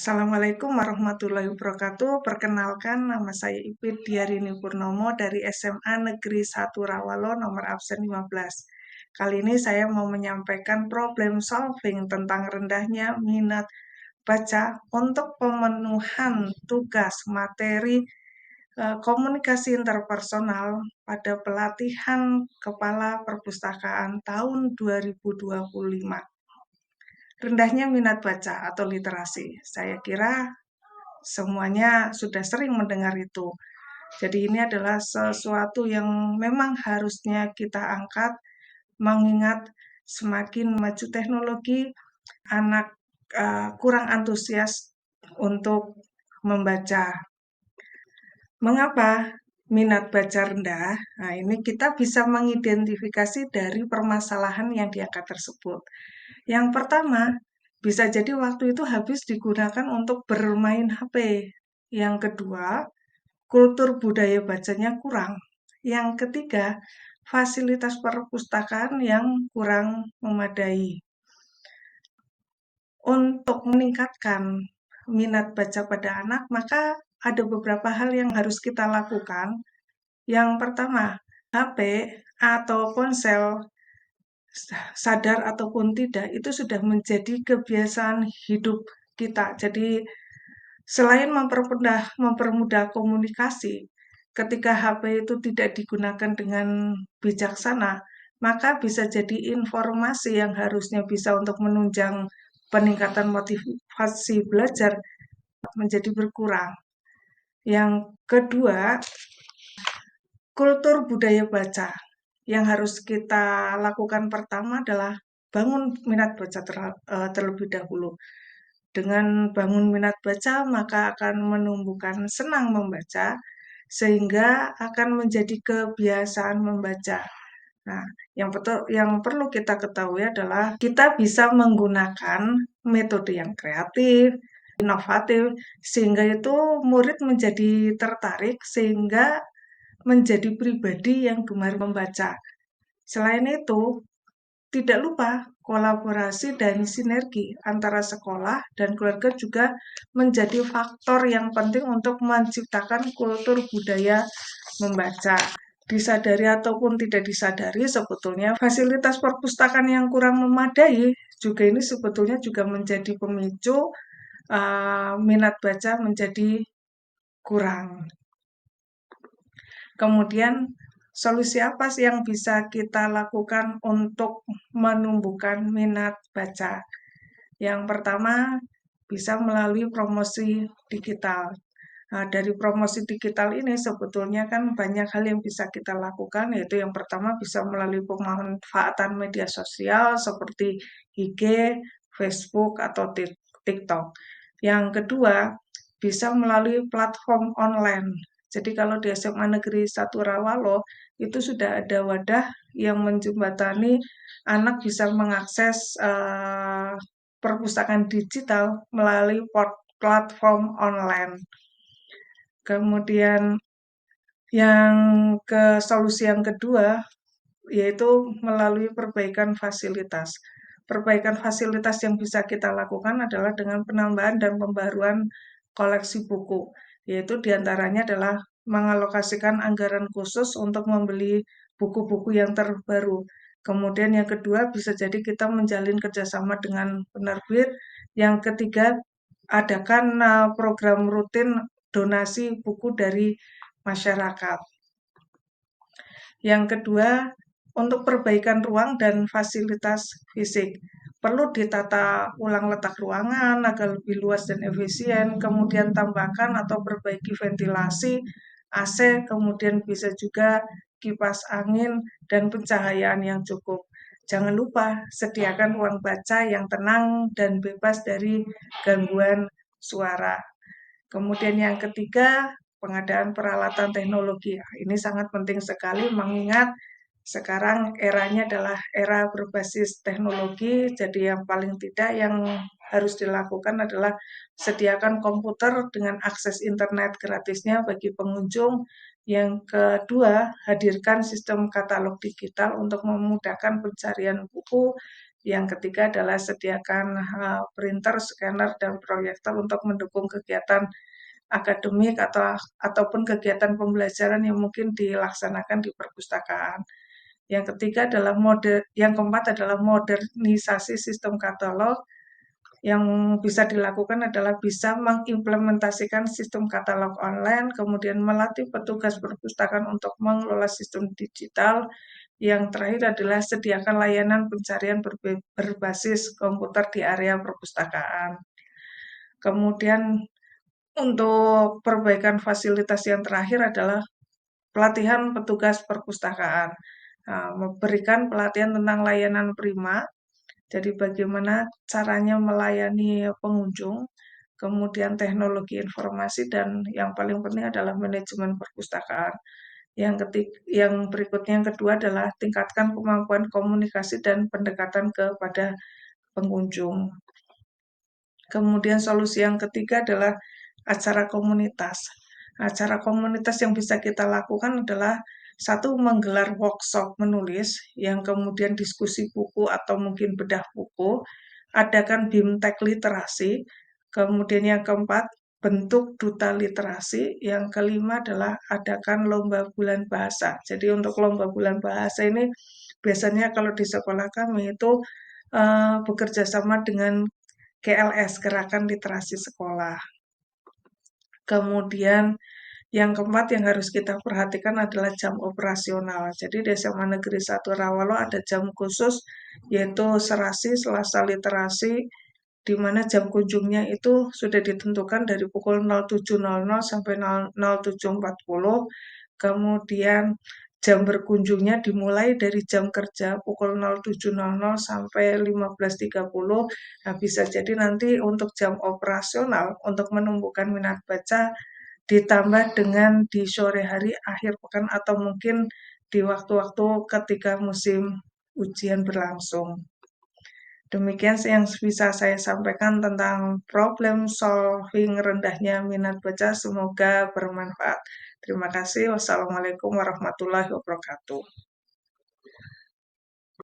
Assalamualaikum warahmatullahi wabarakatuh. Perkenalkan, nama saya Ipit Diarini Purnomo dari SMA Negeri 1 Rawalo, nomor absen 15. Kali ini saya mau menyampaikan problem solving tentang rendahnya minat baca untuk pemenuhan tugas materi komunikasi interpersonal pada pelatihan Kepala Perpustakaan tahun 2025. Rendahnya minat baca atau literasi. Saya kira semuanya sudah sering mendengar itu. Jadi ini adalah sesuatu yang memang harusnya kita angkat, mengingat semakin maju teknologi, anak kurang antusias untuk membaca. Mengapa minat baca rendah? Nah, ini kita bisa mengidentifikasi dari permasalahan yang diangkat tersebut. Yang pertama, bisa jadi waktu itu habis digunakan untuk bermain HP. Yang kedua, kultur budaya bacanya kurang. Yang ketiga, fasilitas perpustakaan yang kurang memadai. Untuk meningkatkan minat baca pada anak, maka ada beberapa hal yang harus kita lakukan. Yang pertama, HP atau ponsel sadar ataupun tidak, itu sudah menjadi kebiasaan hidup kita. Jadi, selain mempermudah komunikasi, ketika HP itu tidak digunakan dengan bijaksana, maka bisa jadi informasi yang harusnya bisa untuk menunjang peningkatan motivasi belajar menjadi berkurang. Yang kedua, kultur budaya baca. Yang harus kita lakukan pertama adalah bangun minat baca terlebih dahulu. Dengan bangun minat baca, maka akan menumbuhkan senang membaca, sehingga akan menjadi kebiasaan membaca. Nah, yang perlu kita ketahui adalah kita bisa menggunakan metode yang kreatif, inovatif, sehingga itu murid menjadi tertarik, sehingga menjadi pribadi yang gemar membaca. Selain itu, tidak lupa kolaborasi dan sinergi antara sekolah dan keluarga juga menjadi faktor yang penting untuk menciptakan kultur budaya membaca. Disadari ataupun tidak disadari, sebetulnya fasilitas perpustakaan yang kurang memadai juga ini sebetulnya juga menjadi pemicu minat baca menjadi kurang. Kemudian, solusi apa sih yang bisa kita lakukan untuk menumbuhkan minat baca? Yang pertama, bisa melalui promosi digital. Nah, dari promosi digital ini sebetulnya kan banyak hal yang bisa kita lakukan, yaitu yang pertama bisa melalui pemanfaatan media sosial seperti IG, Facebook, atau TikTok. Yang kedua, bisa melalui platform online. Jadi kalau di SMA Negeri 1 Rawalo, itu sudah ada wadah yang menjembatani anak bisa mengakses perpustakaan digital melalui platform online. Kemudian solusi yang kedua, yaitu melalui perbaikan fasilitas. Perbaikan fasilitas yang bisa kita lakukan adalah dengan penambahan dan pembaruan koleksi buku, yaitu diantaranya adalah mengalokasikan anggaran khusus untuk membeli buku-buku yang terbaru. Kemudian yang kedua bisa jadi kita menjalin kerjasama dengan penerbit. Yang ketiga, adakan program rutin donasi buku dari masyarakat. Yang kedua, untuk perbaikan ruang dan fasilitas fisik. Perlu ditata ulang letak ruangan agar lebih luas dan efisien, kemudian tambahkan atau perbaiki ventilasi, AC, kemudian bisa juga kipas angin dan pencahayaan yang cukup. Jangan lupa sediakan ruang baca yang tenang dan bebas dari gangguan suara. Kemudian yang ketiga, pengadaan peralatan teknologi. Ini sangat penting sekali mengingat sekarang eranya adalah era berbasis teknologi, jadi yang paling tidak yang harus dilakukan adalah sediakan komputer dengan akses internet gratisnya bagi pengunjung. Yang kedua, hadirkan sistem katalog digital untuk memudahkan pencarian buku. Yang ketiga adalah sediakan printer, scanner, dan proyektor untuk mendukung kegiatan akademik ataupun kegiatan pembelajaran yang mungkin dilaksanakan di perpustakaan. Yang ketiga adalah yang keempat adalah modernisasi sistem katalog. Yang bisa dilakukan adalah bisa mengimplementasikan sistem katalog online, kemudian melatih petugas perpustakaan untuk mengelola sistem digital. Yang terakhir adalah sediakan layanan pencarian berbasis komputer di area perpustakaan. Kemudian untuk perbaikan fasilitas yang terakhir adalah pelatihan petugas perpustakaan. Nah, memberikan pelatihan tentang layanan prima, jadi bagaimana caranya melayani pengunjung, kemudian teknologi informasi, dan yang paling penting adalah manajemen perpustakaan. Yang berikutnya yang kedua adalah tingkatkan kemampuan komunikasi dan pendekatan kepada pengunjung. Kemudian solusi yang ketiga adalah acara komunitas. Acara komunitas yang bisa kita lakukan adalah satu, menggelar workshop menulis, yang kemudian diskusi buku atau mungkin bedah buku, adakan bimtek literasi, kemudian yang keempat, bentuk duta literasi, yang kelima adalah adakan lomba bulan bahasa. Jadi untuk lomba bulan bahasa ini biasanya kalau di sekolah kami itu bekerja sama dengan GLS, Gerakan Literasi Sekolah. Kemudian yang keempat yang harus kita perhatikan adalah jam operasional. Jadi di SMA Negeri 1 Rawalo ada jam khusus, yaitu serasi, selasa literasi, di mana jam kunjungnya itu sudah ditentukan dari pukul 07.00 sampai 07.40. Kemudian jam berkunjungnya dimulai dari jam kerja pukul 07.00 sampai 15.30. Nah, bisa jadi nanti untuk jam operasional untuk menumbuhkan minat baca ditambah dengan di sore hari, akhir pekan, atau mungkin di waktu-waktu ketika musim ujian berlangsung. Demikian yang bisa saya sampaikan tentang problem solving rendahnya minat baca. Semoga bermanfaat. Terima kasih. Wassalamualaikum warahmatullahi wabarakatuh.